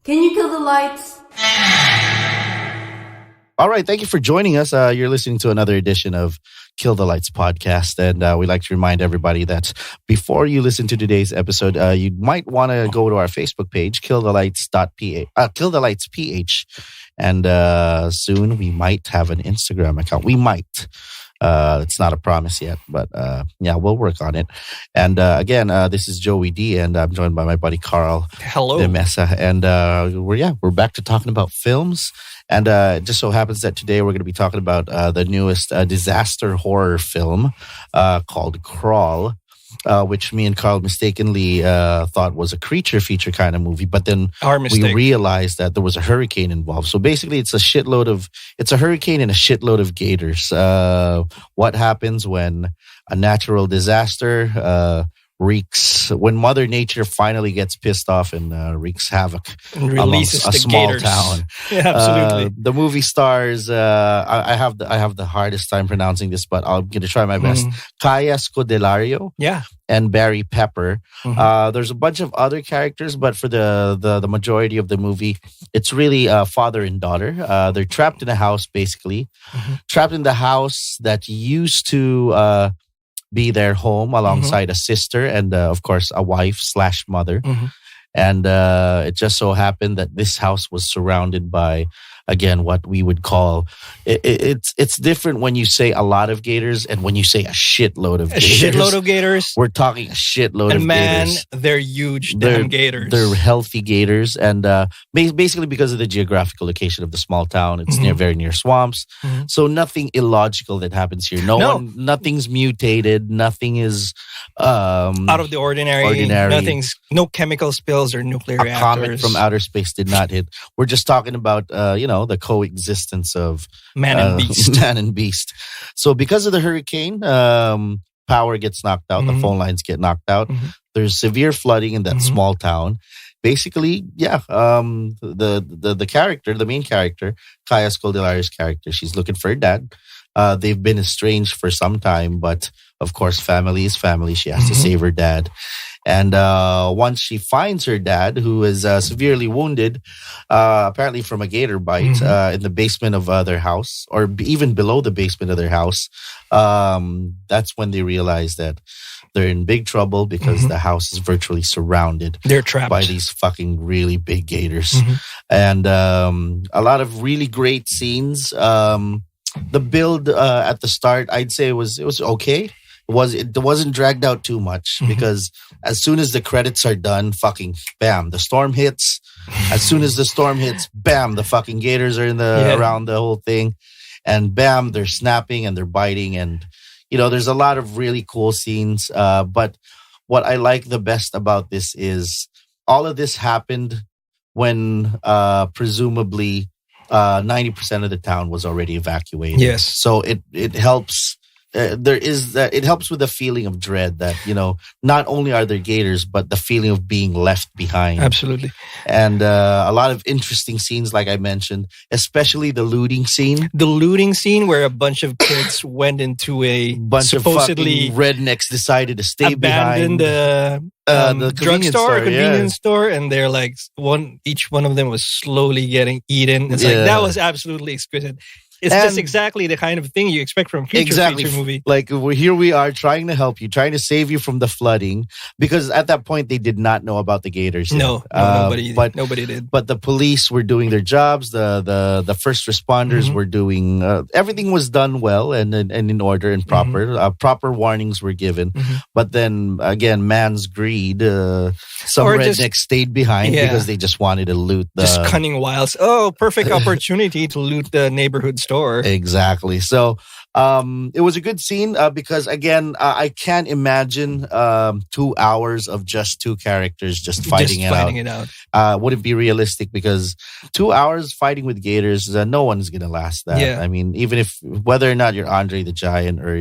Can you kill the lights? All right. Thank you for joining us. You're listening to another edition of Kill the Lights podcast. And we'd like to remind everybody that before you listen to today's episode, you might want to go to our Facebook page, Kill the Lights PH. And soon we might have an Instagram account. We might. It's not a promise yet, but yeah, we'll work on it. And again, this is Joey D, and I'm joined by my buddy Carl. Hello, de Mesa, and we're back to talking about films. And it just so happens that today we're going to be talking about the newest disaster horror film called Crawl, which me and Carl mistakenly thought was a creature feature kind of movie, but then we realized that there was a hurricane involved. So basically, it's a hurricane and a shitload of gators. What happens when a natural disaster when Mother Nature finally gets pissed off and wreaks havoc and releases a small gators. Town. Yeah, absolutely. The movie stars. I have the hardest time pronouncing this, but I'm going to try my best. Kaya Scodelario. Yeah. And Barry Pepper. There's a bunch of other characters, but for the majority of the movie, it's really father and daughter. They're trapped in a house, basically. Trapped in the house that used to be their home alongside a sister and, of course, a wife/mother. And it just so happened that this house was surrounded by, again, what we would call it's different when you say a lot of gators and when you say a shitload of gators. A shitload of gators. We're talking a shitload of And gators. man, they're huge damn gators. They're healthy gators. And basically because of the geographical location of the small town, it's very near swamps. So nothing illogical that happens here. Nothing's mutated. Nothing is out of the ordinary. No chemical spills or nuclear reactors. A comet from outer space did not hit. We're just talking about the coexistence of man and beast. So because of the hurricane, power gets knocked out, the phone lines get knocked out. There's severe flooding in that small town. Basically, the character, the main character, Kaya Scoldelario's character, she's looking for her dad. They've been estranged for some time, but of course, family is family. She has to save her dad. And once she finds her dad, who is severely wounded, apparently from a gator bite, in the basement of their house, or even below the basement of their house, that's when they realize that they're in big trouble because the house is virtually surrounded. They're trapped by these fucking really big gators. And a lot of really great scenes. The build at the start, I'd say it was okay. It wasn't dragged out too much because as soon as the credits are done, fucking bam, the storm hits. As soon as the storm hits, bam, the fucking gators are around the whole thing, and bam, they're snapping and they're biting, and there's a lot of really cool scenes. But what I like the best about this is all of this happened when presumably 90% of the town was already evacuated. Yes, so it helps. It helps with the feeling of dread that, not only are there gators, but the feeling of being left behind. Absolutely. And a lot of interesting scenes, like I mentioned, especially the looting scene. The looting scene where a bunch of kids went into a bunch supposedly of rednecks decided to stay behind the drugstore or convenience store, and they're like each one of them was slowly getting eaten. It's like that was absolutely exquisite. It's just exactly the kind of thing you expect from a feature movie. Like, here we are trying to help you, trying to save you from the flooding, because at that point they did not know about the gators. Nobody did. But the police were doing their jobs. The first responders were doing everything was done well and in order and proper. Proper warnings were given. But then again, man's greed. Some rednecks stayed behind because they just wanted to loot just cunning wiles. Oh, perfect opportunity to loot the neighborhood store. Exactly. So it was a good scene because, again, I can't imagine 2 hours of just two characters just fighting it out. Wouldn't be realistic because 2 hours fighting with gators, no one's going to last that. Yeah. I mean, even whether or not you're Andre the Giant or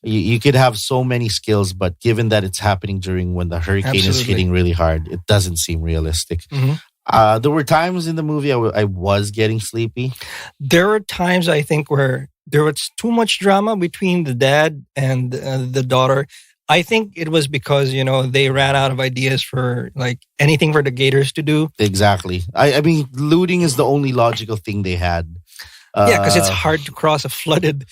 you could have so many skills, but given that it's happening during when the hurricane is hitting really hard, it doesn't seem realistic. There were times in the movie I was getting sleepy. There were times, I think, where there was too much drama between the dad and the daughter. I think it was because, they ran out of ideas for like anything for the Gators to do. Exactly. I mean, looting is the only logical thing they had. Because it's hard to cross a flooded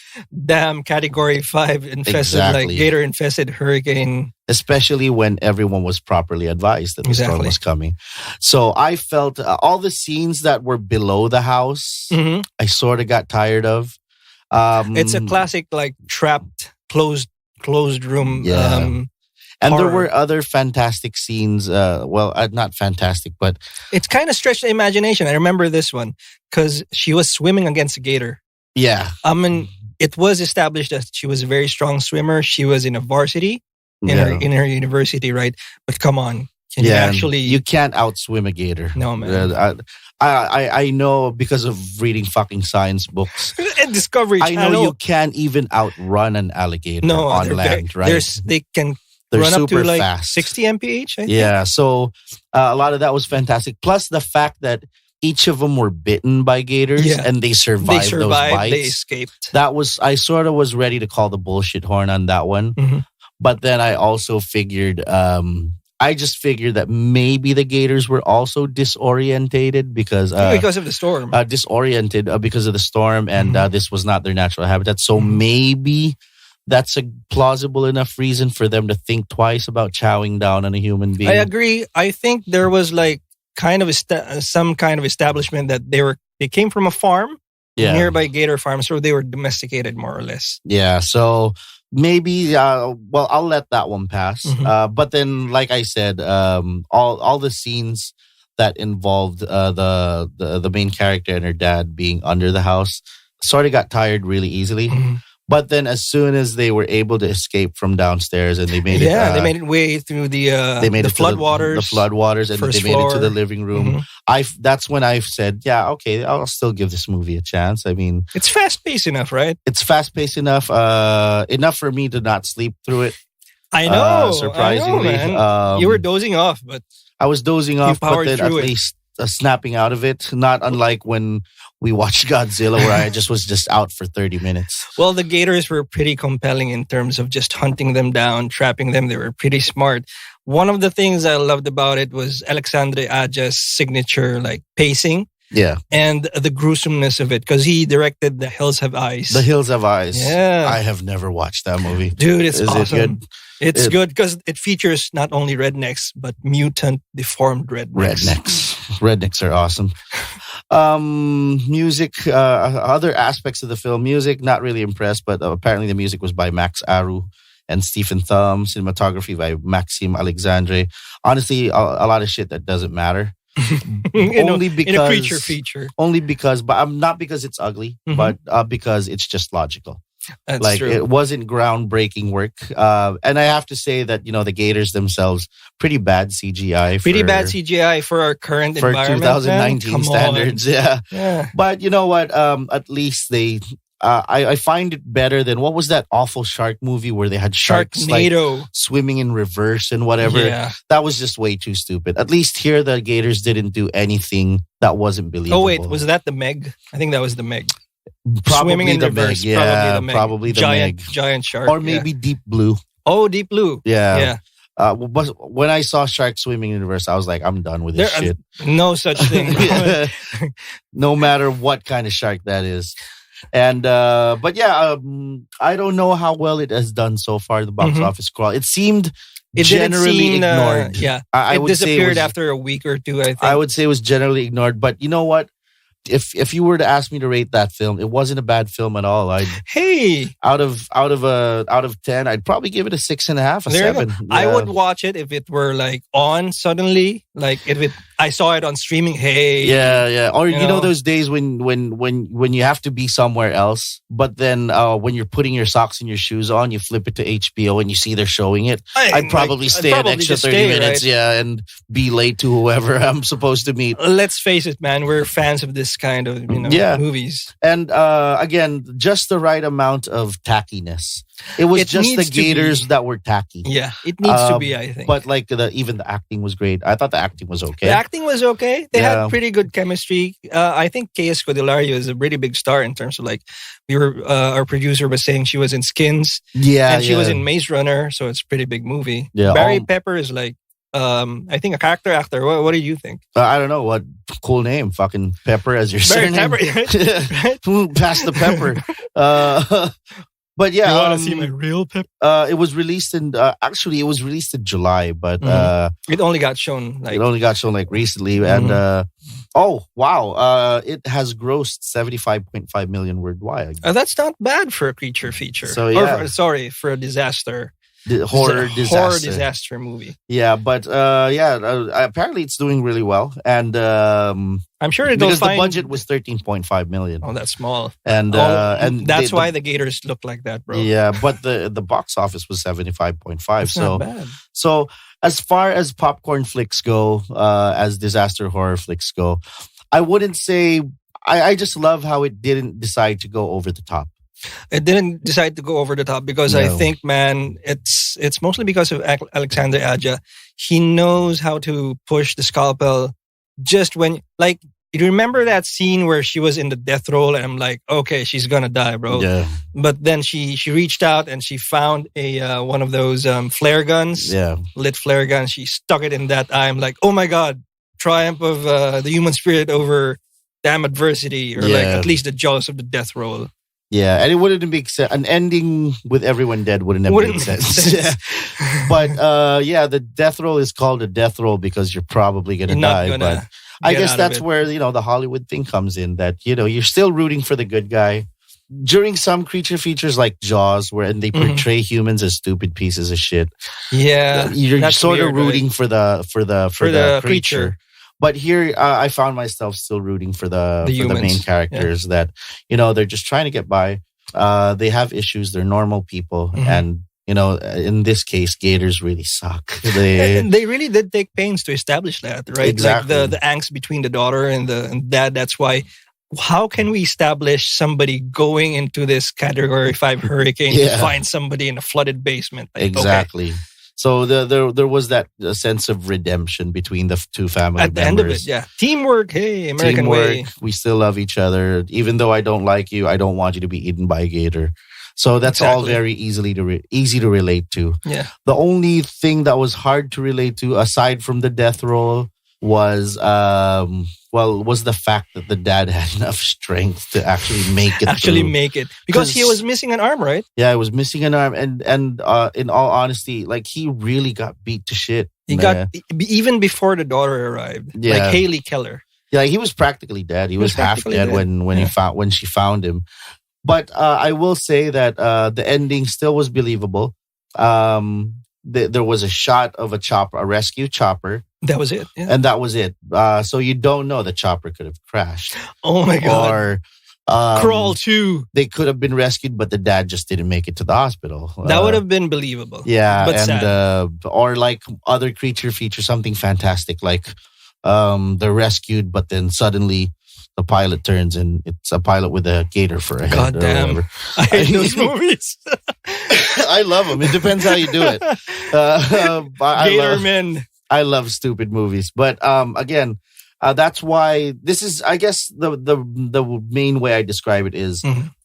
dam, Category 5 infested, like Gator infested hurricane. Especially when everyone was properly advised that the storm was coming. So I felt all the scenes that were below the house, I sort of got tired of. It's a classic, like, trapped, closed room. And there were other fantastic scenes. Not fantastic, but it's kind of stretched the imagination. I remember this one because she was swimming against a gator. Yeah. I mean, it was established that she was a very strong swimmer. She was in a varsity in her university, right? But come on, you can't outswim a gator. No, man. I know because of reading fucking science books and Discovery Channel. I know you can't even outrun an alligator on land, right? They're run super up to like fast. 60 mph, I think. Yeah, so a lot of that was fantastic. Plus the fact that each of them were bitten by gators and they survived those bites. They escaped. I sort of was ready to call the bullshit horn on that one. But then I also figured, I just figured that maybe the gators were also disorientated because of the storm. Disoriented because of the storm, and this was not their natural habitat. So maybe that's a plausible enough reason for them to think twice about chowing down on a human being. I agree. I think there was like kind of some kind of establishment that they came from a farm, nearby gator farm, so they were domesticated more or less. Yeah, so maybe I'll let that one pass. But then, like I said, all the scenes that involved the main character and her dad being under the house sort of got tired really easily. But then, as soon as they were able to escape from downstairs and they made they made it way through the floodwaters, and they made it to the living room. That's when I said, yeah, okay, I'll still give this movie a chance. I mean, it's fast paced enough, right? It's fast paced enough, enough for me to not sleep through it. I know, surprisingly, man. You were dozing off, but I was dozing off, but then at least snapping out of it. Not unlike when we watched Godzilla, where I was out for 30 minutes. Well, the gators were pretty compelling in terms of just hunting them down, trapping them. They were pretty smart. One of the things I loved about it was Alejandre Aja's signature, like, pacing. Yeah. And the gruesomeness of it, because he directed The Hills Have Eyes. The Hills Have Eyes. Yeah. I have never watched that movie. Dude, it's awesome. It good? It's good because it features not only rednecks, but mutant, deformed rednecks. Rednecks are awesome. Music, other aspects of the film. Music, not really impressed, but apparently the music was by Max Aru and Stephen Thumb. Cinematography by Maxime Alexandre. Honestly, a lot of shit that doesn't matter. Only because in a creature feature. Only because, but not because it's ugly, but because it's just logical. That's true. It wasn't groundbreaking work, and I have to say that the Gators themselves pretty bad CGI. Bad CGI for our current environment, 2019 standards. Yeah. But you know what? At least they. I find it better than what was that awful shark movie where they had sharks Sharknado, swimming in reverse and whatever. Yeah. That was just way too stupid. At least here the Gators didn't do anything that wasn't believable. Oh wait, was that the Meg? I think that was the Meg. Probably Swimming in the reverse. Meg. Yeah, probably the Meg. Giant shark. Or maybe Deep Blue. Oh, Deep Blue. Yeah. But when I saw sharks swimming in reverse, I was like, I'm done with this shit. No such thing. No matter what kind of shark that is. And but yeah, I don't know how well it has done so far. The box office crawl. It seemed generally ignored. I would disappeared say after a week or two. I think I would say it was generally ignored. But you know what? If you were to ask me to rate that film, it wasn't a bad film at all. Out of 10, I'd probably give it a 6.5, a 7. Yeah. I would watch it if it were like on suddenly, like if I saw it on streaming. Yeah. Or you know those days when you have to be somewhere else, but then when you're putting your socks and your shoes on, you flip it to HBO and you see they're showing it. I'd probably stay an extra 30 minutes, and be late to whoever I'm supposed to meet. Let's face it, man, we're fans of this kind of movies. And again, just the right amount of tackiness. It was just the Gators that were tacky. Yeah, it needs to be, I think. But like even the acting was great. I thought the acting was okay. The acting was okay. They had pretty good chemistry. I think Scodelario is a really big star in terms of like our producer was saying she was in Skins. Yeah, and she was in Maze Runner, so it's a pretty big movie. Yeah, Barry Pepper is like I think a character actor. What do you think? I don't know. What cool name? Fucking Pepper as your Barry surname. Pepper. Pass the pepper. But yeah, you want to see my real Pepper? It was released in actually it was released in July, but it only got shown like recently. And oh wow, it has grossed 75.5 million worldwide. That's not bad for a creature feature. So yeah, for a disaster. Horror disaster movie. Yeah, but apparently it's doing really well, and I'm sure because the budget was 13.5 million. Oh, that's small, and that's why the Gators look like that, bro. Yeah, but the box office was 75.5. So not bad. So as far as popcorn flicks go, as disaster horror flicks go, I wouldn't say. I just love how it didn't decide to go over the top. It didn't decide to go over the top because I think, man, it's mostly because of Alejandre Aja. He knows how to push the scalpel just when, like, you remember that scene where she was in the death roll and I'm like, okay, she's gonna die, bro. Yeah. But then she reached out and she found a one of those flare guns, lit flare guns. She stuck it in that eye. I'm like, oh my God, triumph of the human spirit over damn adversity, or like at least the jaws of the death roll. Yeah, and it wouldn't make sense. An ending with everyone dead wouldn't make sense. But the death roll is called a death roll because you're probably going to die. But I guess that's where, the Hollywood thing comes in, that, you're still rooting for the good guy. During some creature features like Jaws, where they portray humans as stupid pieces of shit. Yeah. You're sort of rooting for the creature. But here, I found myself still rooting for the main characters that, they're just trying to get by. They have issues. They're normal people. And, in this case, Gators really suck. They really did take pains to establish that, right? Exactly. Like the angst between the daughter and dad. That's why, how can we establish somebody going into this Category 5 hurricane to find somebody in a flooded basement? Like, exactly. Okay. So there was that sense of redemption between the two family members. At the end of it, teamwork. Hey, American way. We still love each other, even though I don't like you. I don't want you to be eaten by a gator. So that's all very easy to relate to. Yeah. The only thing that was hard to relate to, aside from the death roll, was the fact that the dad had enough strength to actually make it. Because he was missing an arm, right? Yeah, he was missing an arm, and in all honesty, like, he really got beat to shit. He got even before the daughter arrived. Yeah. Like Haley Keller. Yeah, he was practically dead. He was half dead when she found him. But I will say that the ending still was believable. There was a shot of a rescue chopper. That was it. Yeah. And that was it. So you don't know the chopper could have crashed. Oh my God. Or Crawl 2. They could have been rescued, but the dad just didn't make it to the hospital. That would have been believable. Yeah. But and sad. Or like other creature feature, something fantastic, like they're rescued, but then suddenly the pilot turns and it's a pilot with a gator for a head. God damn. I hate those movies. I love them. It depends how you do it. I love stupid movies. But again, that's why this is, I guess, the main way I describe it is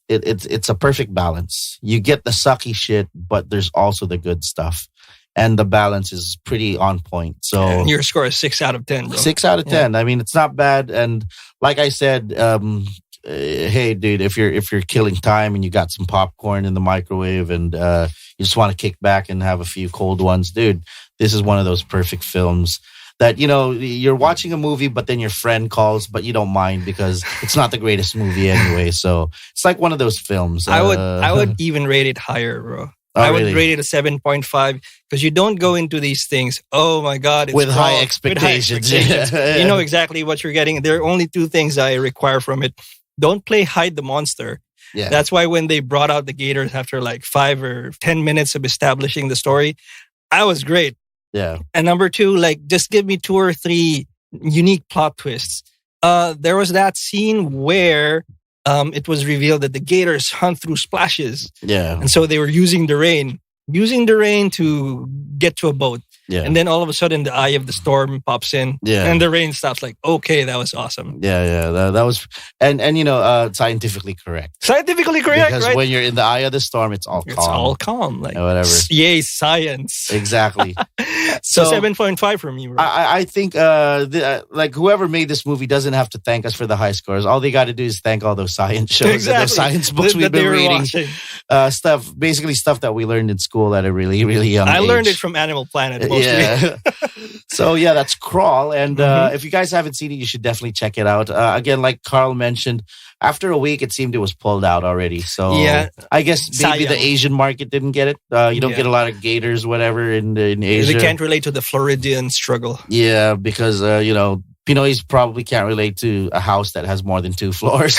it's a perfect balance. You get the sucky shit, but there's also the good stuff. And the balance is pretty on point. So and your score is 6 out of 10, bro. 6 out of 10. I mean, it's not bad. And like I said, hey, dude, if you're killing time and you got some popcorn in the microwave and you just want to kick back and have a few cold ones, dude, this is one of those perfect films that, you're watching a movie, but then your friend calls, but you don't mind because it's not the greatest movie anyway. So it's like one of those films. I would even rate it higher, bro. Oh, I would rate it a 7.5 because you don't go into these things, oh my God, it's with high expectations. You know exactly what you're getting. There are only 2 things I require from it. Don't play hide the monster. Yeah. That's why when they brought out the Gators after like 5 or 10 minutes of establishing the story, I was great. Yeah. And number 2, like, just give me 2 or 3 unique plot twists. There was that scene where it was revealed that the Gators hunt through splashes. Yeah. And so they were using the rain to get to a boat. Yeah. And then all of a sudden, the eye of the storm pops in. Yeah. And the rain stops. Like, okay, that was awesome. Yeah. That was, and scientifically correct. Scientifically correct, because right? when you're in the eye of the storm, it's all calm. It's all calm. Like, whatever. Yay, science. Exactly. So 7.5 from you, right? I think like whoever made this movie doesn't have to thank us for the high scores. All they got to do is thank all those science shows and those science books we've been reading. Stuff that we learned in school at a really, really young age. I learned it from Animal Planet mostly. Yeah. So yeah, that's Crawl. And if you guys haven't seen it, you should definitely check it out. Again, like Carl mentioned, after a week, it seemed it was pulled out already. So yeah, I guess maybe the Asian market didn't get it. You don't get a lot of Gators, whatever, in Asia. They can't relate to the Floridian struggle. Yeah, because, Pinoys probably can't relate to a house that has more than 2 floors.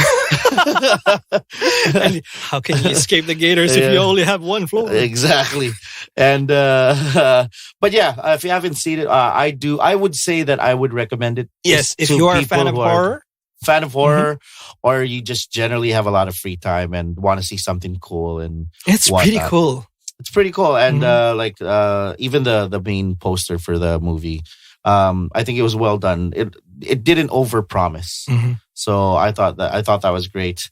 And how can you escape the Gators if you only have 1 floor? Exactly. And but yeah, if you haven't seen it, I would say that I would recommend it. Yes, if you are a fan of horror, or you just generally have a lot of free time and want to see something cool, and it's pretty cool. It's pretty cool, and even the main poster for the movie, I think it was well done. It didn't overpromise, so I thought that was great.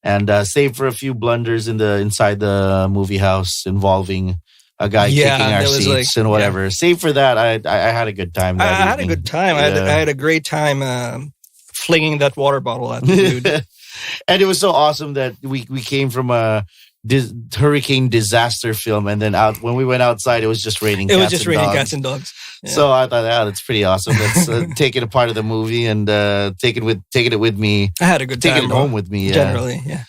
And save for a few blunders inside the movie house involving a guy kicking our seats and whatever. Save for that, I had a good time. I had a good time. I had a great time flinging that water bottle at the dude. And it was so awesome that we came from a hurricane disaster film, and then when we went outside, it was just raining. It was just raining cats and dogs. Yeah. So I thought, that's pretty awesome. Let's take it a part of the movie and taking it with me. I had a good time. Taking it home with me. Generally, yeah.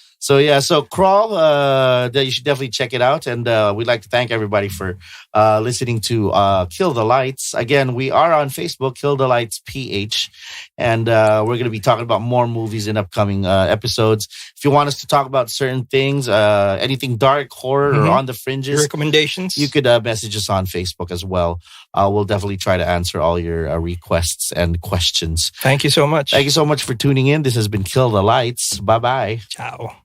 So Crawl, you should definitely check it out. And we'd like to thank everybody for listening to Kill the Lights. Again, we are on Facebook, Kill the Lights PH. And we're going to be talking about more movies in upcoming episodes. If you want us to talk about certain things, anything dark, horror, or on the fringes, recommendations, you could message us on Facebook as well. We'll definitely try to answer all your requests and questions. Thank you so much. Thank you so much for tuning in. This has been Kill the Lights. Bye-bye. Ciao.